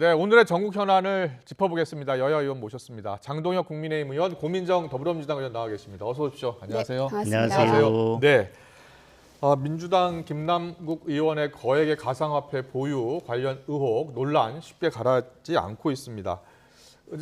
네, 오늘의 전국 현안을 짚어보겠습니다. 여야 의원 모셨습니다. 장동혁 국민의힘 의원, 고민정 더불어민주당 의원 나와 계십니다. 어서 오십시오. 안녕하세요. 네, 안녕하세요. 네, 민주당 김남국 의원의 거액의 가상화폐 보유 관련 의혹, 논란 쉽게 가라앉지 않고 있습니다.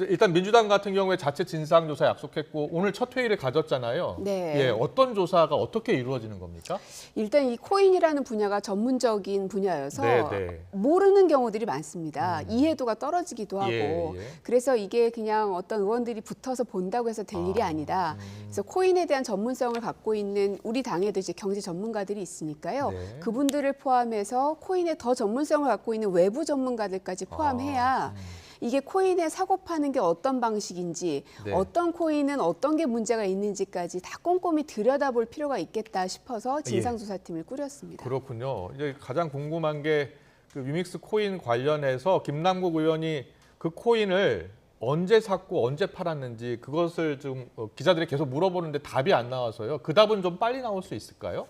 일단 민주당 같은 경우에 자체 진상조사 약속했고 오늘 첫 회의를 가졌잖아요. 네. 예, 어떤 조사가 어떻게 이루어지는 겁니까? 일단 이 코인이라는 분야가 전문적인 분야여서 네. 모르는 경우들이 많습니다. 이해도가 떨어지기도 하고. 예. 그래서 이게 그냥 어떤 의원들이 붙어서 본다고 해서 될 일이 아니다. 그래서 코인에 대한 전문성을 갖고 있는 우리 당에도 이제 경제 전문가들이 있으니까요. 네. 그분들을 포함해서 코인에 더 전문성을 갖고 있는 외부 전문가들까지 포함해야 이게 코인에 사고 파는 게 어떤 방식인지, 네. 어떤 코인은 어떤 게 문제가 있는지까지 다 꼼꼼히 들여다볼 필요가 있겠다 싶어서 진상조사팀을 꾸렸습니다. 그렇군요. 이제 가장 궁금한 게 그 위믹스 코인 관련해서 김남국 의원이 그 코인을 언제 샀고 언제 팔았는지 그것을 좀 기자들이 계속 물어보는데 답이 안 나와서요. 그 답은 좀 빨리 나올 수 있을까요?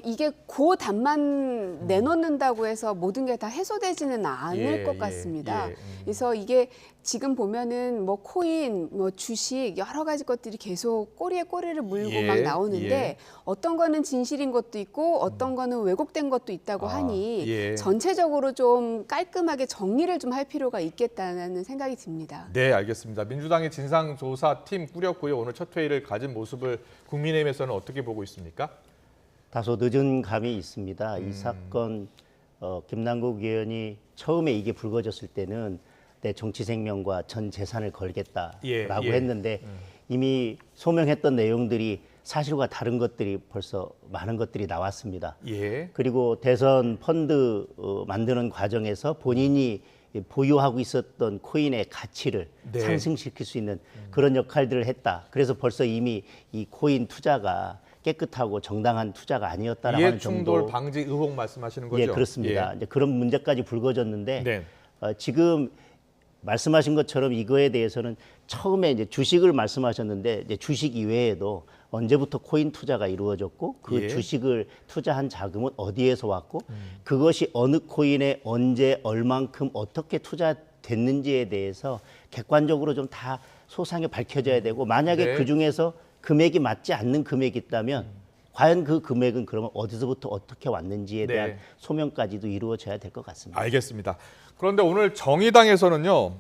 이게 그 답만 내놓는다고 해서 모든 게 다 해소되지는 않을 것 같습니다. 그래서 이게 지금 보면은 뭐 코인, 뭐 주식 여러 가지 것들이 계속 꼬리에 꼬리를 물고 막 나오는데 어떤 거는 진실인 것도 있고 어떤 거는 왜곡된 것도 있다고 하니 전체적으로 좀 깔끔하게 정리를 좀 할 필요가 있겠다는 생각이 듭니다. 네, 알겠습니다. 민주당이 진상조사팀 꾸렸고요. 오늘 첫 회의를 가진 모습을 국민의힘에서는 어떻게 보고 있습니까? 다소 늦은 감이 있습니다. 이 사건 김남국 의원이 처음에 이게 불거졌을 때는 내 정치 생명과 전 재산을 걸겠다라고 했는데 이미 소명했던 내용들이 사실과 다른 것들이 벌써 많은 것들이 나왔습니다. 그리고 대선 펀드 만드는 과정에서 본인이 보유하고 있었던 코인의 가치를 상승시킬 수 있는 그런 역할들을 했다. 그래서 벌써 이미 이 코인 투자가 깨끗하고 정당한 투자가 아니었다라는 이해충돌 정도. 방지 의혹 말씀하시는 거죠? 예, 그렇습니다. 이제 그런 문제까지 불거졌는데 네. 지금 말씀하신 것처럼 이거에 대해서는 처음에 이제 주식을 말씀하셨는데 이제 주식 이외에도 언제부터 코인 투자가 이루어졌고 그 주식을 투자한 자금은 어디에서 왔고 그것이 어느 코인에 언제 얼만큼 어떻게 투자됐는지에 대해서 객관적으로 좀 다 소상히 밝혀져야 되고 만약에 그 중에서 금액이 맞지 않는 금액이 있다면 과연 그 금액은 그러면 어디서부터 어떻게 왔는지에 대한 소명까지도 이루어져야 될 것 같습니다. 알겠습니다. 그런데 오늘 정의당에서는요,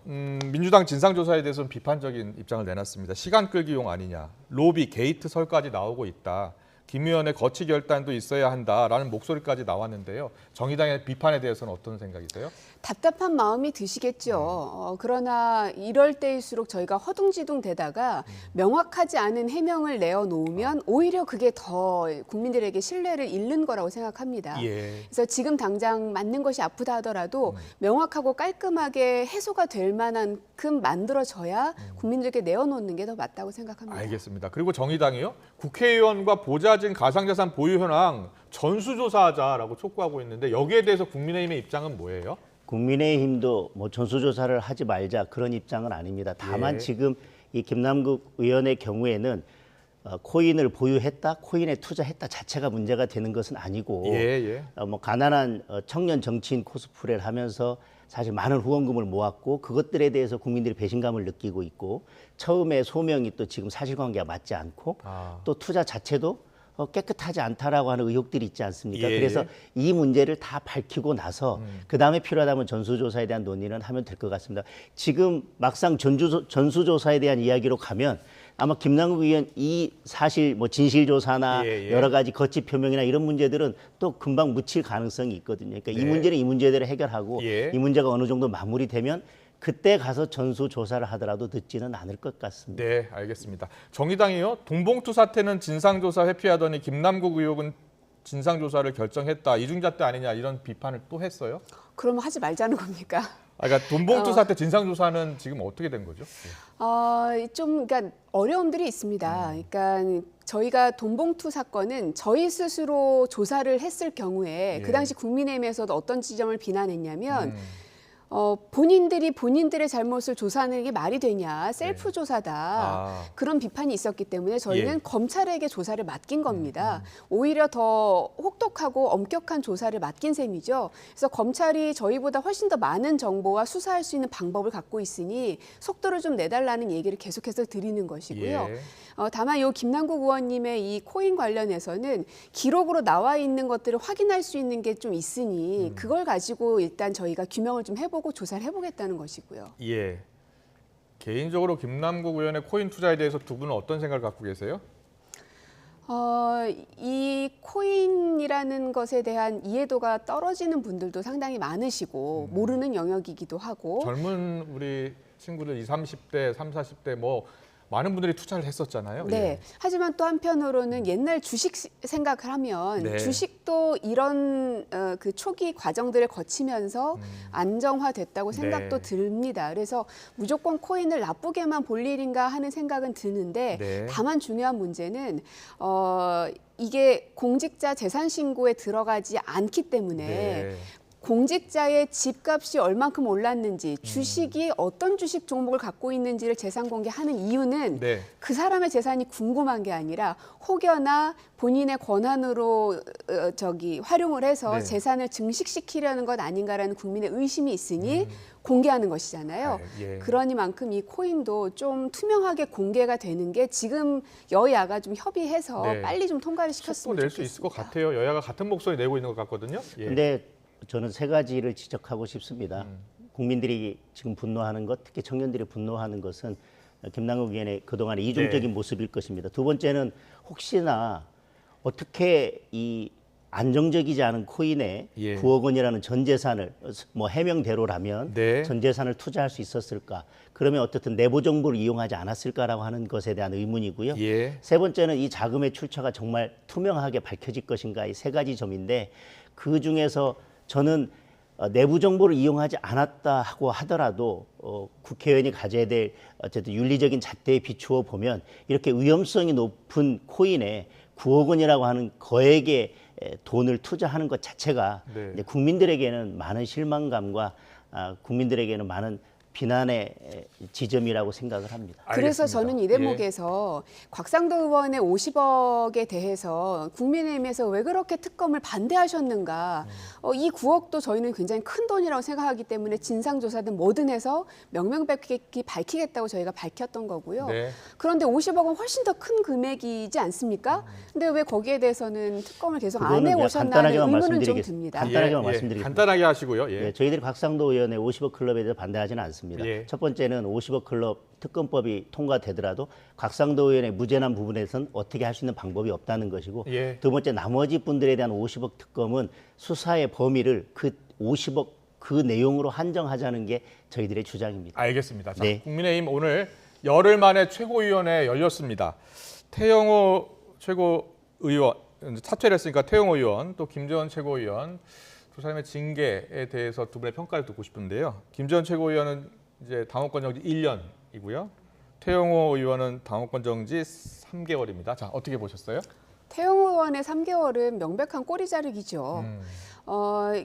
민주당 진상조사에 대해서는 비판적인 입장을 내놨습니다. 시간 끌기용 아니냐, 로비, 게이트설까지 나오고 있다. 김 의원의 거치 결단도 있어야 한다라는 목소리까지 나왔는데요. 정의당의 비판에 대해서는 어떤 생각이세요? 답답한 마음이 드시겠죠. 그러나 이럴 때일수록 저희가 허둥지둥 되다가 명확하지 않은 해명을 내어놓으면 오히려 그게 더 국민들에게 신뢰를 잃는 거라고 생각합니다. 그래서 지금 당장 맞는 것이 아프다 하더라도 명확하고 깔끔하게 해소가 될 만한큼 만들어져야 국민들에게 내어놓는 게 더 맞다고 생각합니다. 알겠습니다. 그리고 정의당이요. 국회의원과 보좌진 가상자산 보유 현황 전수조사하자라고 촉구하고 있는데 여기에 대해서 국민의힘의 입장은 뭐예요? 국민의힘도 뭐 전수조사를 하지 말자 그런 입장은 아닙니다. 다만 지금 이 김남국 의원의 경우에는 코인을 보유했다, 코인에 투자했다 자체가 문제가 되는 것은 아니고 뭐 가난한 청년 정치인 코스프레를 하면서 사실 많은 후원금을 모았고 그것들에 대해서 국민들이 배신감을 느끼고 있고 처음에 소명이 또 지금 사실관계가 맞지 않고 또 투자 자체도 깨끗하지 않다라고 하는 의혹들이 있지 않습니까? 그래서 이 문제를 다 밝히고 나서 그다음에 필요하다면 전수조사에 대한 논의는 하면 될 것 같습니다. 지금 막상 전수조사에 대한 이야기로 가면 아마 김남국 의원 이 사실 뭐 진실조사나 여러 가지 거치 표명이나 이런 문제들은 또 금방 묻힐 가능성이 있거든요. 그러니까 이 문제는 이 문제대로 해결하고 이 문제가 어느 정도 마무리되면 그때 가서 전수조사를 하더라도 늦지는 않을 것 같습니다. 네, 알겠습니다. 정의당이요. 돈봉투 사태는 진상조사 회피하더니 김남국 의혹은 진상조사를 결정했다. 이중잣대 아니냐 이런 비판을 또 했어요. 그러면 하지 말자는 겁니까? 그러니까 돈봉투 사태 진상조사는 지금 어떻게 된 거죠? 그러니까 어려움들이 있습니다. 그러니까 저희가 돈봉투 사건은 저희 스스로 조사를 했을 경우에 그 당시 국민의힘에서도 어떤 지점을 비난했냐면 본인들이 본인들의 잘못을 조사하는 게 말이 되냐, 셀프 조사다. 아. 그런 비판이 있었기 때문에 저희는 예. 검찰에게 조사를 맡긴 겁니다. 오히려 더 혹독하고 엄격한 조사를 맡긴 셈이죠. 그래서 검찰이 저희보다 훨씬 더 많은 정보와 수사할 수 있는 방법을 갖고 있으니 속도를 좀 내달라는 얘기를 계속해서 드리는 것이고요. 예. 다만 요 김남국 의원님의 이 코인 관련해서는 기록으로 나와 있는 것들을 확인할 수 있는 게 좀 있으니 그걸 가지고 일단 저희가 규명을 좀 해보고 조사를 해보겠다는 것이고요. 예. 개인적으로 김남국 의원의 코인 투자에 대해서 두 분은 어떤 생각을 갖고 계세요? 이 코인이라는 것에 대한 이해도가 떨어지는 분들도 상당히 많으시고 모르는 영역이기도 하고 젊은 우리 친구들 20, 30대, 30, 40대 뭐 많은 분들이 투자를 했었잖아요. 네. 예. 하지만 또 한편으로는 옛날 주식 생각을 하면 네. 주식도 이런 그 초기 과정들을 거치면서 안정화됐다고 생각도 네. 듭니다. 그래서 무조건 코인을 나쁘게만 볼 일인가 하는 생각은 드는데 네. 다만 중요한 문제는 이게 공직자 재산 신고에 들어가지 않기 때문에 네. 공직자의 집값이 얼만큼 올랐는지 주식이 어떤 주식 종목을 갖고 있는지를 재산 공개하는 이유는 네. 그 사람의 재산이 궁금한 게 아니라 혹여나 본인의 권한으로 활용을 해서 네. 재산을 증식시키려는 것 아닌가라는 국민의 의심이 있으니 공개하는 것이잖아요. 아, 예. 그러니만큼 이 코인도 좀 투명하게 공개가 되는 게 지금 여야가 좀 협의해서 네. 빨리 좀 통과를 속도 시켰으면 낼 좋겠습니다. 수 있을 것 같아요. 여야가 같은 목소리 내고 있는 것 같거든요. 예. 근데 저는 세 가지를 지적하고 싶습니다. 국민들이 지금 분노하는 것, 특히 청년들이 분노하는 것은 김남국 의원의 그동안의 이중적인 네. 모습일 것입니다. 두 번째는 혹시나 어떻게 이 안정적이지 않은 코인에 예. 9억 원이라는 전 재산을 뭐 해명대로라면 네. 전 재산을 투자할 수 있었을까? 그러면 어떻든 내부 정보를 이용하지 않았을까라고 하는 것에 대한 의문이고요. 예. 세 번째는 이 자금의 출처가 정말 투명하게 밝혀질 것인가 이 세 가지 점인데 그 중에서 저는 내부 정보를 이용하지 않았다 하고 하더라도 국회의원이 가져야 될 어쨌든 윤리적인 잣대에 비추어 보면 이렇게 위험성이 높은 코인에 9억 원이라고 하는 거액의 돈을 투자하는 것 자체가 네. 이제 국민들에게는 많은 실망감과 국민들에게는 많은 비난의 지점이라고 생각을 합니다. 그래서 알겠습니다. 저는 이 예. 대목에서 곽상도 의원의 50억에 대해서 국민의힘에서 왜 그렇게 특검을 반대하셨는가. 이 9억도 저희는 굉장히 큰 돈이라고 생각하기 때문에 진상조사든 뭐든 해서 명명백백히 밝히겠다고 저희가 밝혔던 거고요. 네. 그런데 50억은 훨씬 더 큰 금액이지 않습니까? 근데 왜 거기에 대해서는 특검을 계속 안 그거는 해오셨나 하는 간단하게만 의문은 좀 말씀드리겠습니다. 듭니다. 간단하게만 말씀드리겠습니다. 간단하게 하시고요. 예. 예, 저희들이 곽상도 의원의 50억 클럽에 대해서 반대하지는 않습니다. 예. 첫 번째는 50억 클럽 특검법이 통과되더라도 곽상도 의원의 무죄난 부분에서는 어떻게 할 수 있는 방법이 없다는 것이고 예. 두 번째 나머지 분들에 대한 50억 특검은 수사의 범위를 그 50억 그 내용으로 한정하자는 게 저희들의 주장입니다. 알겠습니다. 자, 네. 국민의힘 오늘 열흘 만에 최고위원회 열렸습니다. 태영호 최고의원 사퇴를 했으니까 태영호 의원 또 김재원 최고위원 두 사람의 징계에 대해서 두 분의 평가를 듣고 싶은데요. 김재원 최고위원은 이제 당원권 정지 1년이고요. 태영호 의원은 당원권 정지 3개월입니다. 자, 어떻게 보셨어요? 태영호 의원의 3개월은 명백한 꼬리 자르기죠.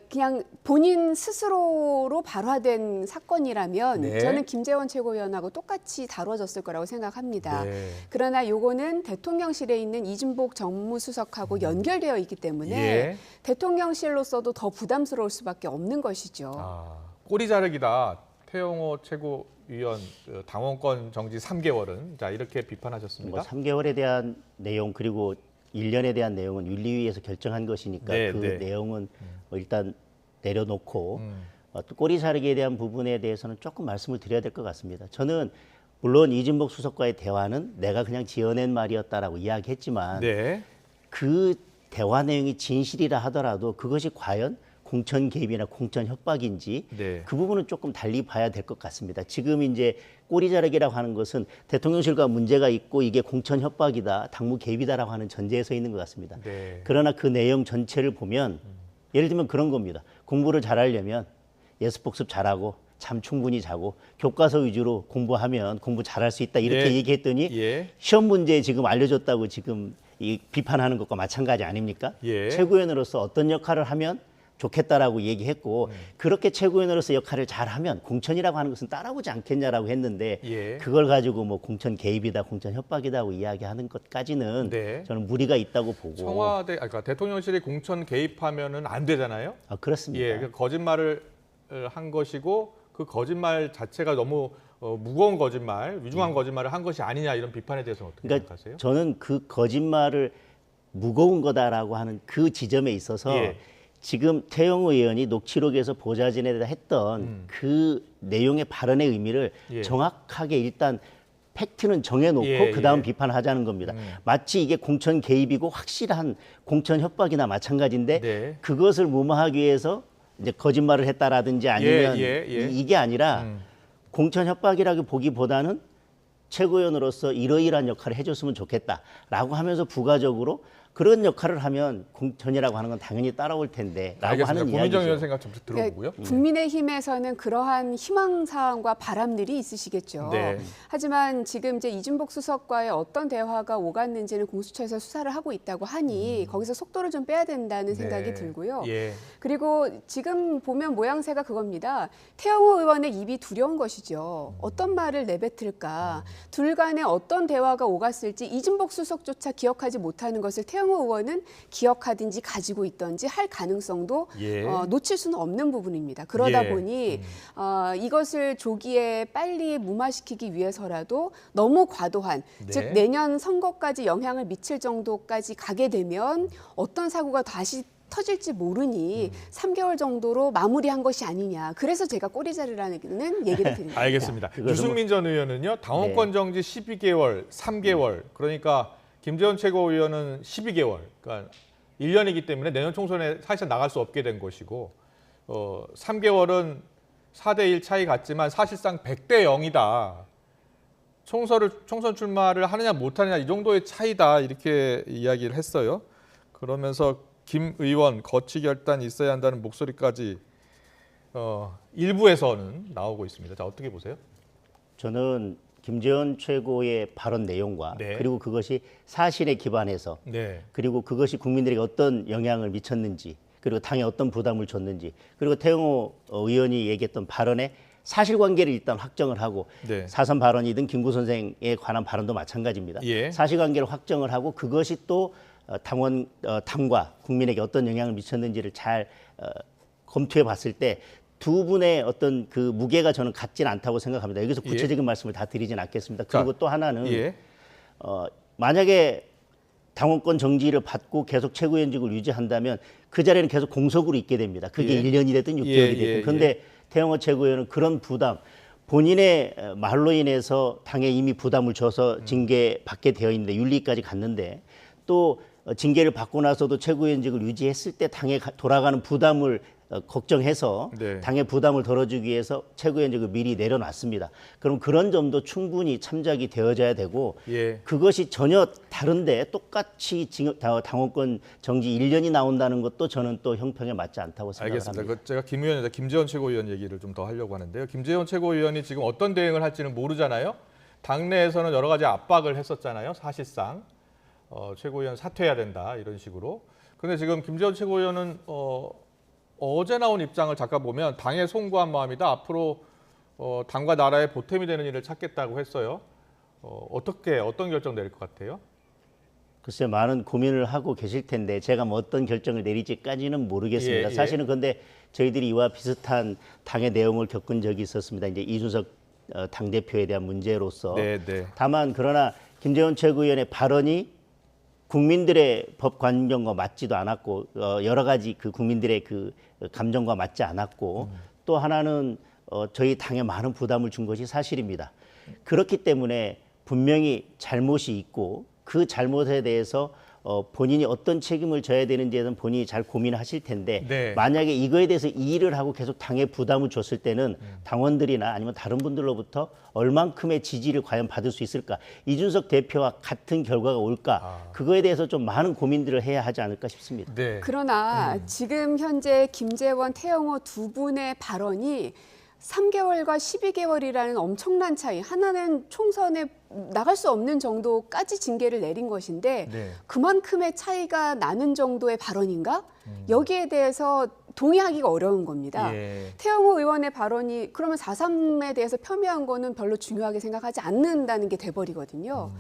그냥 본인 스스로로 발화된 사건이라면 네. 저는 김재원 최고위원하고 똑같이 다뤄졌을 거라고 생각합니다. 네. 그러나 요거는 대통령실에 있는 이준복 정무수석하고 연결되어 있기 때문에 예. 대통령실로서도 더 부담스러울 수밖에 없는 것이죠. 아, 꼬리 자르기다. 태영호 최고위원 당원권 정지 3개월은 자 이렇게 비판하셨습니다. 뭐 3개월에 대한 내용 그리고 1년에 대한 내용은 윤리위에서 결정한 것이니까 네, 그 네. 내용은 일단 내려놓고 또 꼬리 자르기에 대한 부분에 대해서는 조금 말씀을 드려야 될 것 같습니다. 저는 물론 이준복 수석과의 대화는 내가 그냥 지어낸 말이었다라고 이야기했지만 네. 그 대화 내용이 진실이라 하더라도 그것이 과연 공천 개입이나 공천 협박인지 네. 그 부분은 조금 달리 봐야 될 것 같습니다. 지금 이제 꼬리 자르기라고 하는 것은 대통령실과 문제가 있고 이게 공천 협박이다, 당무 개입이다라고 하는 전제에 서 있는 것 같습니다. 네. 그러나 그 내용 전체를 보면 예를 들면 그런 겁니다. 공부를 잘하려면 예습복습 잘하고 잠 충분히 자고 교과서 위주로 공부하면 공부 잘할 수 있다 이렇게 예. 얘기했더니 예. 시험 문제 지금 알려줬다고 지금 이 비판하는 것과 마찬가지 아닙니까? 예. 최고위원으로서 어떤 역할을 하면 좋겠다라고 얘기했고 그렇게 최고위원으로서 역할을 잘하면 공천이라고 하는 것은 따라오지 않겠냐라고 했는데 예. 그걸 가지고 뭐 공천 개입이다, 공천 협박이다고 이야기하는 것까지는 네. 저는 무리가 있다고 보고. 청와대, 그러니까 대통령실이 공천 개입하면은 안 되잖아요. 그렇습니다. 예, 그 거짓말을 한 것이고 그 거짓말 자체가 너무 무거운 거짓말, 위중한 거짓말을 한 것이 아니냐 이런 비판에 대해서는 어떻게 그러니까 생각하세요? 저는 그 거짓말을 무거운 거다라고 하는 그 지점에 있어서 예. 지금 태영호 의원이 녹취록에서 보좌진에다 했던 그 내용의 발언의 의미를 예. 정확하게 일단 팩트는 정해놓고 예, 그다음 예. 비판하자는 겁니다. 마치 이게 공천 개입이고 확실한 공천 협박이나 마찬가지인데 네. 그것을 무마하기 위해서 이제 거짓말을 했다라든지 아니면 예. 이게 아니라 공천 협박이라고 보기보다는 최고위원으로서 이러이러한 역할을 해줬으면 좋겠다라고 하면서 부가적으로 그런 역할을 하면 공천이라고 하는 건 당연히 따라올 텐데라고 알겠습니다. 하는 고민정 의원 이야기죠. 생각 좀 들어보고요. 그러니까 국민의힘에서는 그러한 희망사항과 바람들이 있으시겠죠. 네. 하지만 지금 이제 이준복 수석과의 어떤 대화가 오갔는지는 공수처에서 수사를 하고 있다고 하니 거기서 속도를 좀 빼야 된다는 생각이 네. 들고요. 예. 그리고 지금 보면 모양새가 그겁니다. 태영호 의원의 입이 두려운 것이죠. 어떤 말을 내뱉을까. 둘 간에 어떤 대화가 오갔을지 이준복 수석조차 기억하지 못하는 것을 태영호 의원은 기억하든지 가지고 있든지 할 가능성도 예. 놓칠 수는 없는 부분입니다. 그러다 예. 보니 이것을 조기에 빨리 무마시키기 위해서라도 너무 과도한 네. 즉 내년 선거까지 영향을 미칠 정도까지 가게 되면 어떤 사고가 다시 터질지 모르니 3개월 정도로 마무리한 것이 아니냐. 그래서 제가 꼬리자르라는 얘기를 드립니다. 알겠습니다. 그거는 유승민 전 의원은요. 당원권 정지 12개월, 3개월. 그러니까 김재원 최고위원은 12개월. 그러니까 1년이기 때문에 내년 총선에 사실상 나갈 수 없게 된 것이고 3개월은 4대1 차이 같지만 사실상 100대 0이다. 총선 출마를 하느냐 못하느냐 이 정도의 차이다. 이렇게 이야기를 했어요. 그러면서 김 의원 거취 결단이 있어야 한다는 목소리까지 일부에서는 나오고 있습니다. 자, 어떻게 보세요? 저는 김재원 최고의 발언 내용과 네. 그리고 그것이 사실에 기반해서 네. 그리고 그것이 국민들에게 어떤 영향을 미쳤는지 그리고 당에 어떤 부담을 줬는지 그리고 태영호 의원이 얘기했던 발언의 사실관계를 일단 확정을 하고 네. 4.3 발언이든 김구 선생에 관한 발언도 마찬가지입니다. 예. 사실관계를 확정을 하고 그것이 또 당과 국민에게 어떤 영향을 미쳤는지를 잘 검토해 봤을 때 두 분의 어떤 그 무게가 저는 같지는 않다고 생각합니다. 여기서 구체적인 말씀을 다 드리진 않겠습니다. 그리고 자, 또 하나는 예. 만약에 당원권 정지를 받고 계속 최고위원직을 유지한다면 그 자리에는 계속 공석으로 있게 됩니다. 그게 예. 1년이 됐든 6개월이 예, 됐든. 예, 그런데 태영호 최고위원은 그런 부담, 본인의 말로 인해서 당에 이미 부담을 줘서 징계받게 되어 있는데 윤리까지 갔는데 또 징계를 받고 나서도 최고위원직을 유지했을 때 당에 돌아가는 부담을 걱정해서 네. 당의 부담을 덜어주기 위해서 최고위원직을 미리 내려놨습니다. 그럼 그런 점도 충분히 참작이 되어져야 되고 예. 그것이 전혀 다른데 똑같이 당원권 정지 1년이 나온다는 것도 저는 또 형평에 맞지 않다고 알겠습니다. 생각합니다. 그 제가 김 의원에다 김재원 최고위원 얘기를 좀 더 하려고 하는데요. 김재원 최고위원이 지금 어떤 대응을 할지는 모르잖아요. 당내에서는 여러 가지 압박을 했었잖아요. 사실상 최고위원 사퇴해야 된다 이런 식으로. 그런데 지금 김재원 최고위원은 어제 나온 입장을 잠깐 보면 당에 송구한 마음이다. 앞으로 당과 나라의 보탬이 되는 일을 찾겠다고 했어요. 어떤 결정 내릴 것 같아요? 글쎄 많은 고민을 하고 계실 텐데 제가 뭐 어떤 결정을 내릴지까지는 모르겠습니다. 예. 사실은 그런데 저희들이 이와 비슷한 당의 내용을 겪은 적이 있었습니다. 이제 이준석 당대표에 대한 문제로서. 네. 다만 그러나 김재원 최고위원의 발언이 국민들의 법 관념과 맞지도 않았고 여러 가지 그 국민들의 그 감정과 맞지 않았고 또 하나는 저희 당에 많은 부담을 준 것이 사실입니다. 그렇기 때문에 분명히 잘못이 있고 그 잘못에 대해서 본인이 어떤 책임을 져야 되는지에 대해서는 본인이 잘 고민하실 텐데 네. 만약에 이거에 대해서 이의를 하고 계속 당에 부담을 줬을 때는 당원들이나 아니면 다른 분들로부터 얼만큼의 지지를 과연 받을 수 있을까? 이준석 대표와 같은 결과가 올까? 그거에 대해서 좀 많은 고민들을 해야 하지 않을까 싶습니다. 네. 그러나 지금 현재 김재원, 태영호 두 분의 발언이 3개월과 12개월이라는 엄청난 차이. 하나는 총선에 나갈 수 없는 정도까지 징계를 내린 것인데 네. 그만큼의 차이가 나는 정도의 발언인가? 여기에 대해서 동의하기가 어려운 겁니다. 예. 태영호 의원의 발언이 그러면 4.3에 대해서 폄훼한 거는 별로 중요하게 생각하지 않는다는 게 돼버리거든요.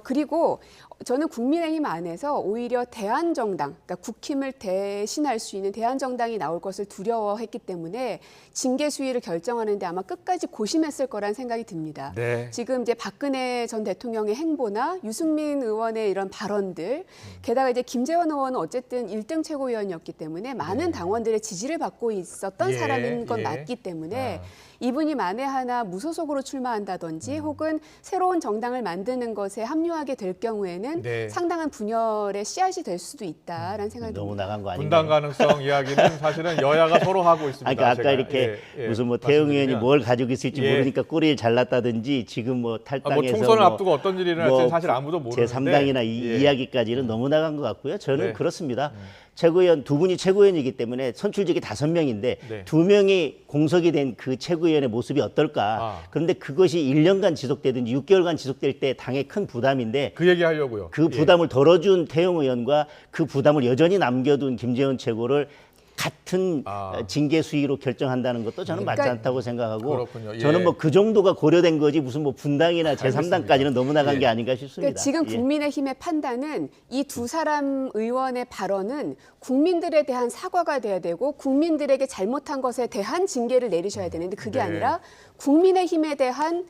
그리고 저는 국민의힘 안에서 오히려 대한정당, 그러니까 국힘을 대신할 수 있는 대한정당이 나올 것을 두려워했기 때문에 징계 수위를 결정하는데 아마 끝까지 고심했을 거란 생각이 듭니다. 네. 지금 이제 박근혜 전 대통령의 행보나 유승민 의원의 이런 발언들, 게다가 이제 김재원 의원은 어쨌든 1등 최고위원이었기 때문에 많은 당원들의 지지를 받고 있었던 예, 사람인 건 예. 맞기 때문에 이분이 만에 하나 무소속으로 출마한다든지 혹은 새로운 정당을 만드는 것에 합류하게 될 경우에는 네. 상당한 분열의 씨앗이 될 수도 있다라는 생각이 너무 듭니다. 나간 거 아닌가요? 분당 가능성 이야기는 사실은 여야가 서로 하고 있습니다. 그러니까 아까 제가. 이렇게 예, 예, 무슨 뭐 태영 의원이 말씀드리면. 뭘 가지고 있을지 예. 모르니까 꼬리를 잘랐다든지 지금 뭐 뭐 탈당해서 총선을 앞두고 어떤 일이 일어날지 뭐 사실 아무도 모르는데 제3당이나 예. 이야기까지는 너무 나간 것 같고요. 저는 네. 그렇습니다. 최고위원 두 분이 최고위원이기 때문에 선출직이 5명인데 네. 2명이 공석이 된 그 최고위원의 모습이 어떨까. 아. 그런데 그것이 1년간 지속되든지 6개월간 지속될 때 당에 큰 부담인데 그 얘기 하려고요. 그 부담을 덜어준 태영 의원과 그 부담을 여전히 남겨둔 김재원 최고를 같은 징계 수위로 결정한다는 것도 저는 맞지 그러니까 않다고 생각하고 그렇군요. 예. 저는 뭐 그 정도가 고려된 거지 무슨 뭐 분당이나 제3당까지는 너무 나간 예. 게 아닌가 싶습니다. 그러니까 지금 예. 국민의힘의 판단은 이 두 사람 의원의 발언은 국민들에 대한 사과가 돼야 되고 국민들에게 잘못한 것에 대한 징계를 내리셔야 되는데 그게 네. 아니라 국민의힘에 대한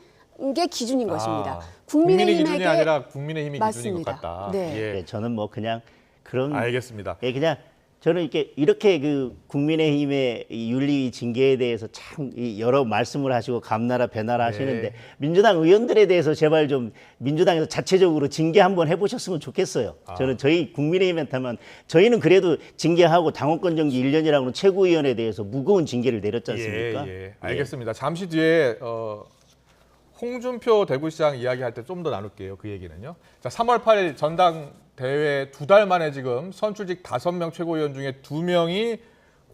게 기준인 것입니다. 국민의 기준이 국민의힘에게 아니라 국민의힘이 기준인 것 맞습니다. 같다. 네. 예. 네, 저는 뭐 그냥 그런 알겠습니다. 예, 그냥 저는 이렇게 그 국민의힘의 이 윤리 징계에 대해서 참 여러 말씀을 하시고 감나라 배나라 하시는데 민주당 의원들에 대해서 제발 좀 민주당에서 자체적으로 징계 한번 해보셨으면 좋겠어요. 저는 저희 국민의힘한테만 저희는 그래도 징계하고 당원권 정지 1년이라고는 최고위원에 대해서 무거운 징계를 내렸지 않습니까? 예. 알겠습니다. 잠시 뒤에 홍준표 대구시장 이야기할 때 좀 더 나눌게요. 그 얘기는요. 자, 3월 8일 전당대회 2달 만에 지금 선출직 5명 최고위원 중에 2명이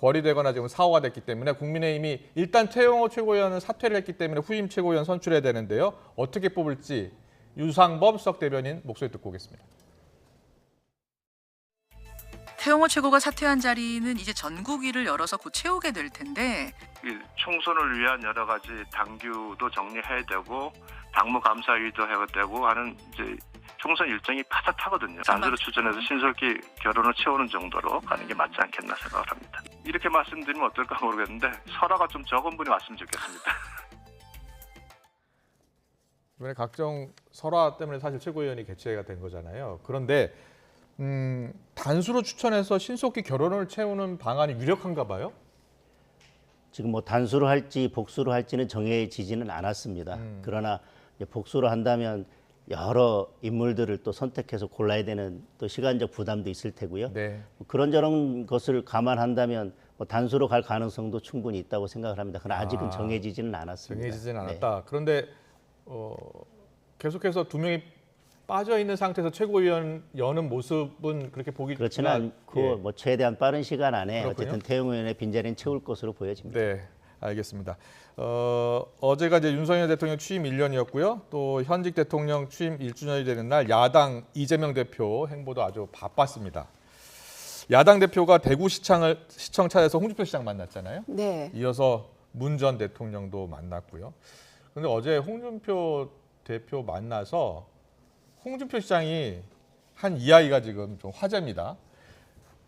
거리되거나 지금 사후가 됐기 때문에 국민의힘이 일단 태영호 최고위원은 사퇴를 했기 때문에 후임 최고위원 선출해야 되는데요. 어떻게 뽑을지 유상범 수석 대변인 목소리 듣고 오겠습니다. 태영호 최고가 사퇴한 자리는 이제 전국위를 열어서 곧 채우게 될 텐데 이 총선을 위한 여러 가지 당규도 정리해야 되고 당무감사위도 해야 되고 하는 이제 총선 일정이 파듯하거든요. 단수로 추천해서 신속히 결혼을 채우는 정도로 가는 게 맞지 않겠나 생각을 합니다. 이렇게 말씀드리면 어떨까 모르겠는데 설화가 좀 적은 분이 왔으면 좋겠습니다. 이번에 각종 설화 때문에 사실 최고위원이 개최가 된 거잖아요. 그런데 단수로 추천해서 신속히 결혼을 채우는 방안이 유력한가 봐요? 지금 뭐 단수로 할지 복수로 할지는 정해지지는 않았습니다. 그러나 이제 복수로 한다면 여러 인물들을 또 선택해서 골라야 되는 또 시간적 부담도 있을 테고요. 네. 뭐 그런저런 것을 감안한다면 뭐 단수로 갈 가능성도 충분히 있다고 생각을 합니다. 그러나 아직은 정해지지는 않았습니다. 정해지지는 네. 않았다. 그런데 계속해서 2명이 빠져 있는 상태에서 최고위원 여는 모습은 그렇게 보기 그렇지는 않고 예. 뭐 최대한 빠른 시간 안에 그렇군요. 어쨌든 태영 의원의 빈자리는 채울 것으로 보여집니다. 네, 알겠습니다. 어제가 이제 윤석열 대통령 취임 1년이었고요. 또 현직 대통령 취임 1주년이 되는 날 야당 이재명 대표 행보도 아주 바빴습니다. 야당 대표가 대구시청 찾아서 홍준표 시장 만났잖아요. 네. 이어서 문 전 대통령도 만났고요. 그런데 어제 홍준표 대표 만나서 홍준표 시장이 한 이야기가 지금 좀 화제입니다.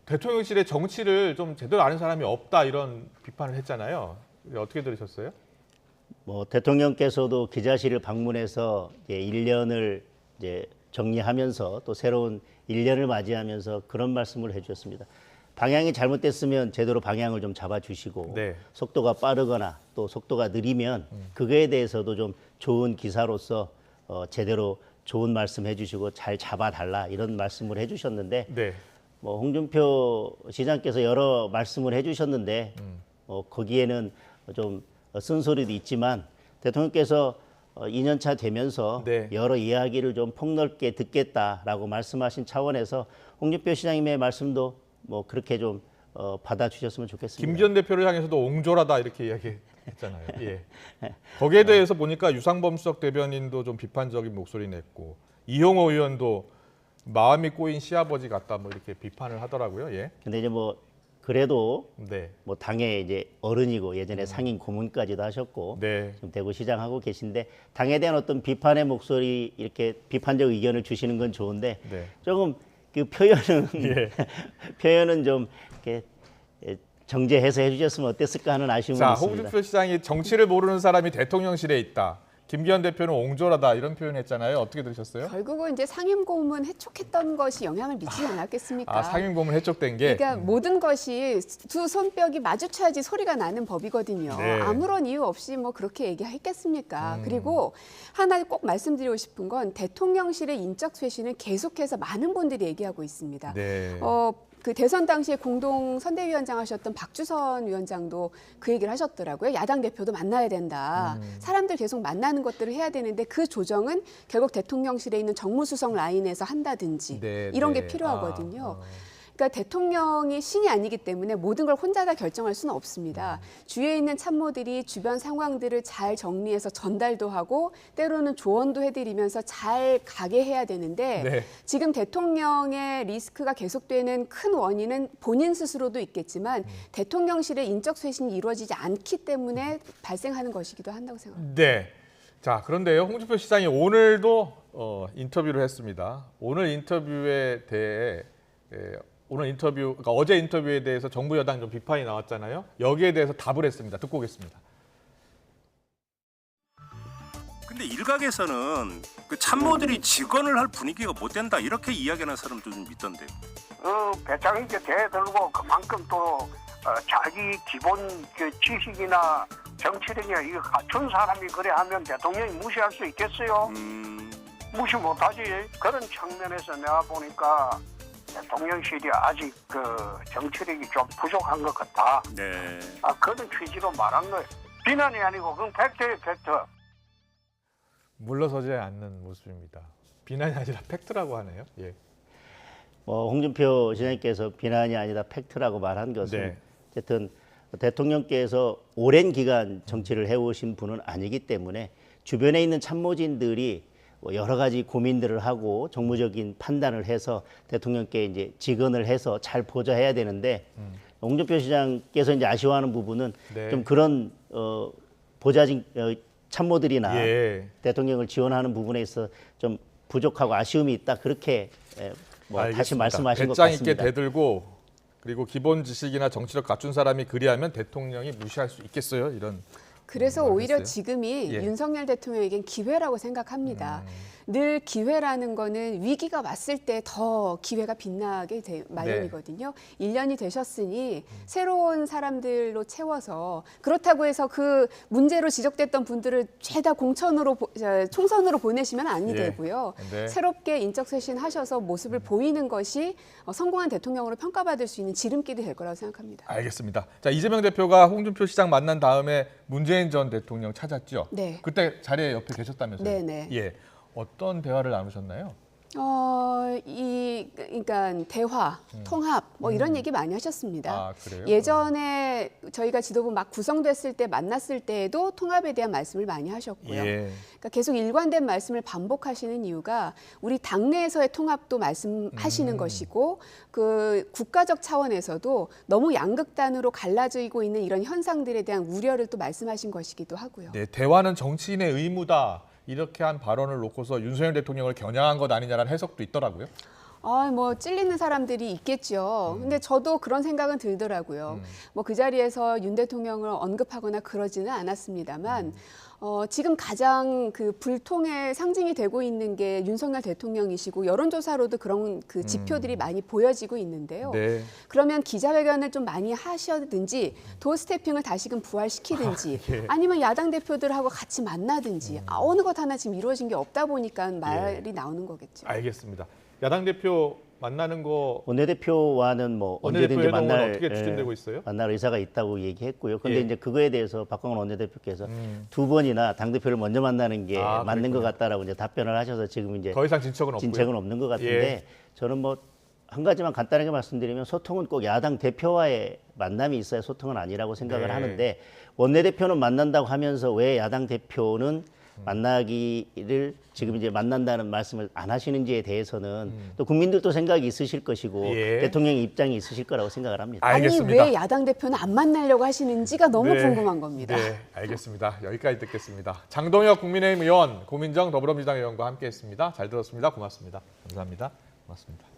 대통령실의 정치를 좀 제대로 아는 사람이 없다 이런 비판을 했잖아요. 어떻게 들으셨어요? 뭐 대통령께서도 기자실을 방문해서 이제 1년을 이제 정리하면서 또 새로운 1년을 맞이하면서 그런 말씀을 해주셨습니다. 방향이 잘못됐으면 제대로 방향을 좀 잡아주시고 네. 속도가 빠르거나 또 속도가 느리면 그거에 대해서도 좀 좋은 기사로서 제대로 좋은 말씀 해주시고 잘 잡아달라 이런 말씀을 해주셨는데 네. 뭐 홍준표 시장께서 여러 말씀을 해주셨는데 거기에는 좀 쓴소리도 있지만 대통령께서 2년차 되면서 네. 여러 이야기를 좀 폭넓게 듣겠다라고 말씀하신 차원에서 홍준표 시장님의 말씀도 뭐 그렇게 좀 받아주셨으면 좋겠습니다. 김 전 대표를 향해서도 옹졸하다 이렇게 이야기했잖아요. 예. 거기에 대해서 보니까 유상범 수석 대변인도 좀 비판적인 목소리 냈고 이용호 의원도 마음이 꼬인 시아버지 같다 뭐 이렇게 비판을 하더라고요. 예. 근데 이제 뭐 그래도 네. 뭐 당의 이제 어른이고 예전에 상임 고문까지도 하셨고 네. 지금 대구시장 하고 계신데 당에 대한 어떤 비판의 목소리 이렇게 비판적 의견을 주시는 건 좋은데 네. 조금 그 표현은 예. 표현은 좀 이렇게 정제해서 해주셨으면 어땠을까 하는 아쉬움이 자, 있습니다. 홍준표 시장이 정치를 모르는 사람이 대통령실에 있다. 김기현 대표는 옹졸하다 이런 표현했잖아요. 어떻게 들으셨어요? 결국은 이제 상임고문 해촉했던 것이 영향을 미치지 않았겠습니까? 아, 상임고문 해촉된 게. 그러니까 모든 것이 두 손뼉이 마주쳐야지 소리가 나는 법이거든요. 네. 아무런 이유 없이 뭐 그렇게 얘기했겠습니까? 그리고 하나 꼭 말씀드리고 싶은 건 대통령실의 인적 쇄신은 계속해서 많은 분들이 얘기하고 있습니다. 네. 그 대선 당시에 공동 선대위원장 하셨던 박주선 위원장도 그 얘기를 하셨더라고요. 야당 대표도 만나야 된다. 사람들 계속 만나는 것들을 해야 되는데 그 조정은 결국 대통령실에 있는 정무수석 라인에서 한다든지 네, 이런 네. 게 필요하거든요. 그러니까 대통령이 신이 아니기 때문에 모든 걸 혼자 다 결정할 수는 없습니다. 주위에 있는 참모들이 주변 상황들을 잘 정리해서 전달도 하고 때로는 조언도 해드리면서 잘 가게 해야 되는데 네. 지금 대통령의 리스크가 계속되는 큰 원인은 본인 스스로도 있겠지만 대통령실의 인적 쇄신이 이루어지지 않기 때문에 발생하는 것이기도 한다고 생각합니다. 네. 자, 그런데요. 홍준표 시장이 오늘도 인터뷰를 했습니다. 오늘 인터뷰에 대해 그러니까 어제 인터뷰에 대해서 정부 여당 좀 비판이 나왔잖아요. 여기에 대해서 답을 했습니다. 듣고 오겠습니다. 근데 일각에서는 그 참모들이 직언을 할 분위기가 못 된다 이렇게 이야기하는 사람도 좀 있던데요. 배짱 있게 대들고 그만큼 또 자기 기본 그 지식이나 정치력이나 이거 갖춘 사람이 그래 하면 대통령이 무시할 수 있겠어요? 무시 못하지. 그런 측면에서 내가 보니까 대통령실이 아직 그 정치력이 좀 부족한 것 같다. 네. 그런 취지로 말한 거예요. 비난이 아니고 그건 팩트예요, 팩트. 물러서지 않는 모습입니다. 비난이 아니라 팩트라고 하네요. 예. 홍준표 시장님께서 비난이 아니다 팩트라고 말한 것은 네. 어쨌든 대통령께서 오랜 기간 정치를 해오신 분은 아니기 때문에 주변에 있는 참모진들이 여러 가지 고민들을 하고 정무적인 판단을 해서 대통령께 이제 직언을 해서 잘 보좌해야 되는데 홍준표 시장께서 이제 아쉬워하는 부분은 네. 좀 그런 보좌진 참모들이나 예. 대통령을 지원하는 부분에 있어 좀 부족하고 아쉬움이 있다 그렇게 뭐 다시 알겠습니다. 말씀하신 것 배짱 있게 같습니다. 대들고 그리고 기본 지식이나 정치력 갖춘 사람이 그리하면 대통령이 무시할 수 있겠어요? 이런. 그래서 말을 오히려 했어요? 지금이 예. 윤석열 대통령에겐 기회라고 생각합니다. 늘 기회라는 거는 위기가 왔을 때 더 기회가 빛나게 마련이거든요. 1년이 되셨으니 새로운 사람들로 채워서 그렇다고 해서 그 문제로 지적됐던 분들을 죄다 총선으로 보내시면 아니 예. 되고요. 네. 새롭게 인적 쇄신하셔서 모습을 보이는 것이 성공한 대통령으로 평가받을 수 있는 지름길이 될 거라고 생각합니다. 알겠습니다. 자, 이재명 대표가 홍준표 시장 만난 다음에 문재인 전 대통령 찾았죠? 네. 그때 자리에 옆에 계셨다면서요? 네네. 예. 어떤 대화를 나누셨나요? 그러니까 대화, 통합 뭐 이런 얘기 많이 하셨습니다. 아, 그래요? 예전에 저희가 지도부 막 구성됐을 때 만났을 때에도 통합에 대한 말씀을 많이 하셨고요. 예. 그러니까 계속 일관된 말씀을 반복하시는 이유가 우리 당내에서의 통합도 말씀하시는 것이고 그 국가적 차원에서도 너무 양극단으로 갈라지고 있는 이런 현상들에 대한 우려를 또 말씀하신 것이기도 하고요. 네, 대화는 정치인의 의무다. 이렇게 한 발언을 놓고서 윤석열 대통령을 겨냥한 것 아니냐라는 해석도 있더라고요. 뭐 찔리는 사람들이 있겠죠. 근데 저도 그런 생각은 들더라고요. 뭐 그 자리에서 윤 대통령을 언급하거나 그러지는 않았습니다만 지금 가장 그 불통의 상징이 되고 있는 게 윤석열 대통령이시고 여론조사로도 그런 그 지표들이 많이 보여지고 있는데요. 네. 그러면 기자회견을 좀 많이 하셔든지 도어스태핑을 다시금 부활시키든지 예. 아니면 야당 대표들하고 같이 만나든지 어느 것 하나 지금 이루어진 게 없다 보니까 말이 나오는 거겠죠. 알겠습니다. 야당 대표 만나는 거 원내대표와는 뭐 원내대표 언제든지 회동은 만날 어떻게 추진되고 있어요? 만날 의사가 있다고 얘기했고요. 그런데 예. 이제 그거에 대해서 박광원 원내대표께서 두 번이나 당 대표를 먼저 만나는 게 아, 맞는 것 그랬군요. 같다라고 이제 답변을 하셔서 지금 이제 더 이상 진척은 없고요. 진척은 없는 것 같은데 예. 저는 뭐 한 가지만 간단하게 말씀드리면 소통은 꼭 야당 대표와의 만남이 있어야 소통은 아니라고 생각을 네. 하는데 원내대표는 만난다고 하면서 왜 야당 대표는 만나기를 지금 이제 만난다는 말씀을 안 하시는지에 대해서는 또 국민들도 생각이 있으실 것이고 예. 대통령의 입장이 있으실 거라고 생각을 합니다. 알겠습니다. 아니 왜 야당 대표는 안 만나려고 하시는지가 너무 네. 궁금한 겁니다. 네, 알겠습니다. 여기까지 듣겠습니다. 장동혁 국민의힘 의원, 고민정 더불어민주당 의원과 함께했습니다. 잘 들었습니다. 고맙습니다. 감사합니다. 고맙습니다.